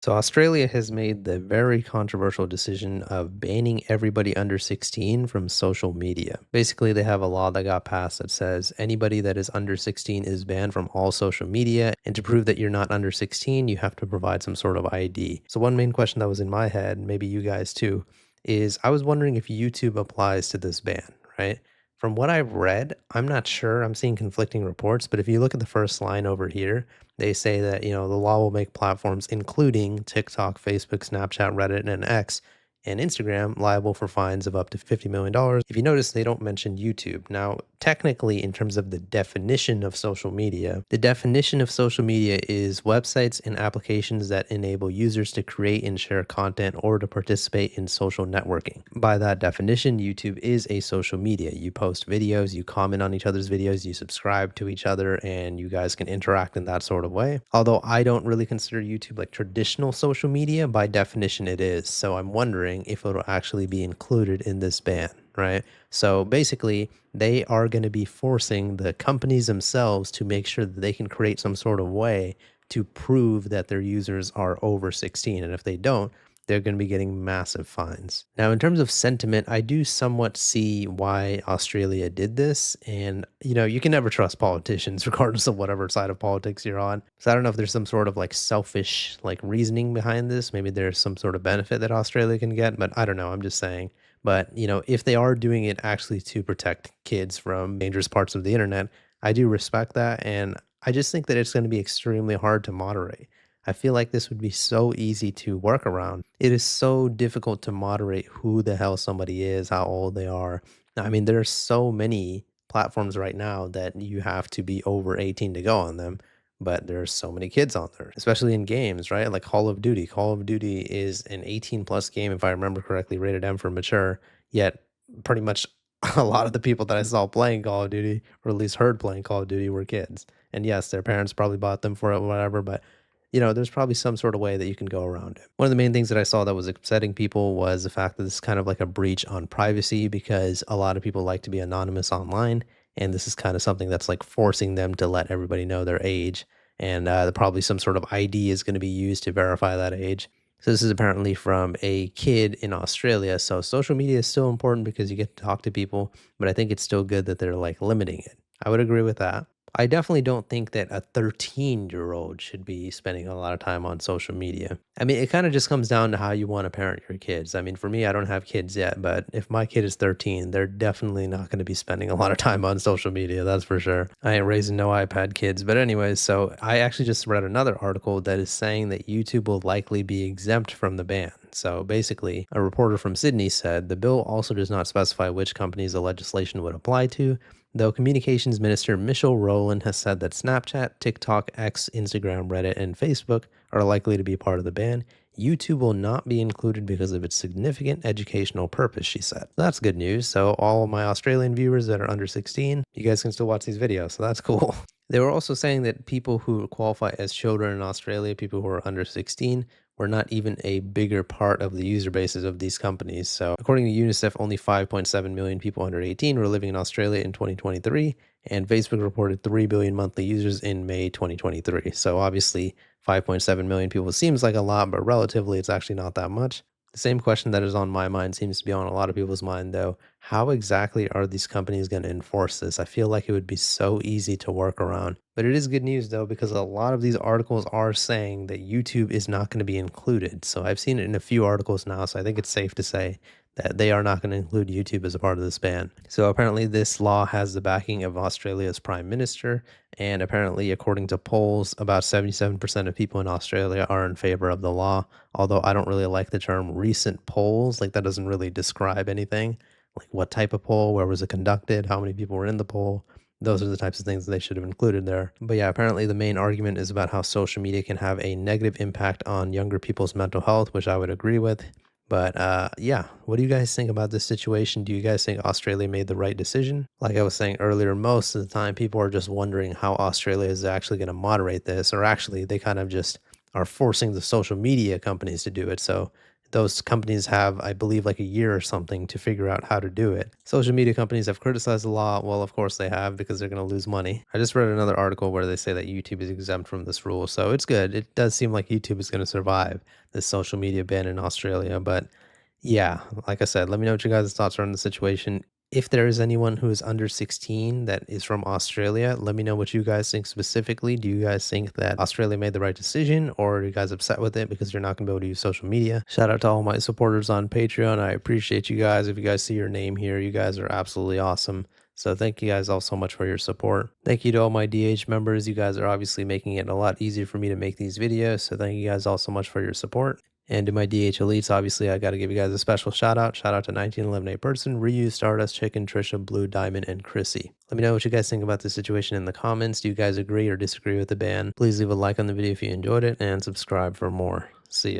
So, Australia has made the very controversial decision of banning everybody under 16 from social media. Basically, they have a law that got passed that says anybody that is under 16 is banned from all social media. And to prove that you're not under 16, you have to provide some sort of ID. So, one main question that was in my head, maybe you guys too, is I was wondering if YouTube applies to this ban, right? From what I've read, I'm not sure. I'm seeing conflicting reports, but if you look at the first line over here, they say that, the law will make platforms including TikTok, Facebook, Snapchat, Reddit, and X and Instagram liable for fines of up to $50 million. If you notice, they don't mention YouTube. Now, technically, in terms of the definition of social media, the definition of social media is websites and applications that enable users to create and share content or to participate in social networking. By that definition, YouTube is a social media. You post videos, you comment on each other's videos, you subscribe to each other, and you guys can interact in that sort of way. Although I don't really consider YouTube like traditional social media, by definition it is. So I'm wondering if it'll actually be included in this ban, right? So basically, they are going to be forcing the companies themselves to make sure that they can create some sort of way to prove that their users are over 16. And if they don't, they're going to be getting massive fines. Now, in terms of sentiment, I do somewhat see why Australia did this. And, you can never trust politicians, regardless of whatever side of politics you're on. So I don't know if there's some sort of like selfish like reasoning behind this. Maybe there's some sort of benefit that Australia can get, but I don't know. I'm just saying. But, if they are doing it actually to protect kids from dangerous parts of the internet, I do respect that. And I just think that it's going to be extremely hard to moderate. I feel like this would be so easy to work around. It is so difficult to moderate who the hell somebody is, how old they are. I mean, there are so many platforms right now that you have to be over 18 to go on them, but there's so many kids on there, especially in games, right? Like Call of Duty. Call of Duty is an 18 plus game, if I remember correctly, rated M for mature, yet pretty much a lot of the people that I saw playing Call of Duty, or at least heard playing Call of Duty, were kids. And yes, their parents probably bought them for it, whatever, but there's probably some sort of way that you can go around it. One of the main things that I saw that was upsetting people was the fact that this is kind of like a breach on privacy because a lot of people like to be anonymous online. And this is kind of something that's like forcing them to let everybody know their age. And probably some sort of ID is going to be used to verify that age. So this is apparently from a kid in Australia. So social media is still important because you get to talk to people, but I think it's still good that they're like limiting it. I would agree with that. I definitely don't think that a 13-year-old should be spending a lot of time on social media. I mean, it kind of just comes down to how you want to parent your kids. I mean, for me, I don't have kids yet, but if my kid is 13, they're definitely not going to be spending a lot of time on social media, that's for sure. I ain't raising no iPad kids. But anyways, so I actually just read another article that is saying that YouTube will likely be exempt from the ban. So basically, a reporter from Sydney said the bill also does not specify which companies the legislation would apply to, though Communications Minister Michelle Rowland has said that Snapchat, TikTok, X, Instagram, Reddit, and Facebook are likely to be part of the ban. YouTube will not be included because of its significant educational purpose, she said. That's good news. So all of my Australian viewers that are under 16, you guys can still watch these videos, so that's cool. They were also saying that people who qualify as children in Australia, people who are under 16, were not even a bigger part of the user bases of these companies. So, according to UNICEF, only 5.7 million people under 18 were living in Australia in 2023, and Facebook reported 3 billion monthly users in May 2023. So, obviously, 5.7 million people seems like a lot, but relatively, it's actually not that much. The same question that is on my mind seems to be on a lot of people's mind, though. How exactly are these companies going to enforce this? I feel like it would be so easy to work around. But it is good news, though, because a lot of these articles are saying that YouTube is not going to be included. So I've seen it in a few articles now, so I think it's safe to say that they are not going to include YouTube as a part of this ban. So apparently this law has the backing of Australia's Prime Minister, and apparently according to polls, about 77% of people in Australia are in favor of the law, although I don't really like the term recent polls, like that doesn't really describe anything, like what type of poll, where was it conducted, how many people were in the poll. Those are the types of things that they should have included there. But yeah, apparently the main argument is about how social media can have a negative impact on younger people's mental health, which I would agree with. But yeah, what do you guys think about this situation? Do you guys think Australia made the right decision? Like I was saying earlier, most of the time people are just wondering how Australia is actually going to moderate this, or actually they kind of just are forcing the social media companies to do it. So those companies have, I believe, like a year or something to figure out how to do it. Social media companies have criticized the law. Well, of course they have, because they're going to lose money. I just read another article where they say that YouTube is exempt from this rule. So it's good. It does seem like YouTube is going to survive this social media ban in Australia. But yeah, like I said, let me know what you guys' thoughts are on the situation. If there is anyone who is under 16 that is from Australia, let me know what you guys think specifically. Do you guys think that Australia made the right decision, or are you guys upset with it because you're not going to be able to use social media? Shout out to all my supporters on Patreon. I appreciate you guys. If you guys see your name here, you guys are absolutely awesome. So thank you guys all so much for your support. Thank you to all my DH members. You guys are obviously making it a lot easier for me to make these videos. So thank you guys all so much for your support. And to my DH Elites, obviously, I got to give you guys a special shout out. Shout out to 1911 A Person, Ryu, Stardust, Chicken, Trisha, Blue, Diamond, and Chrissy. Let me know what you guys think about the situation in the comments. Do you guys agree or disagree with the ban? Please leave a like on the video if you enjoyed it, and subscribe for more. See ya.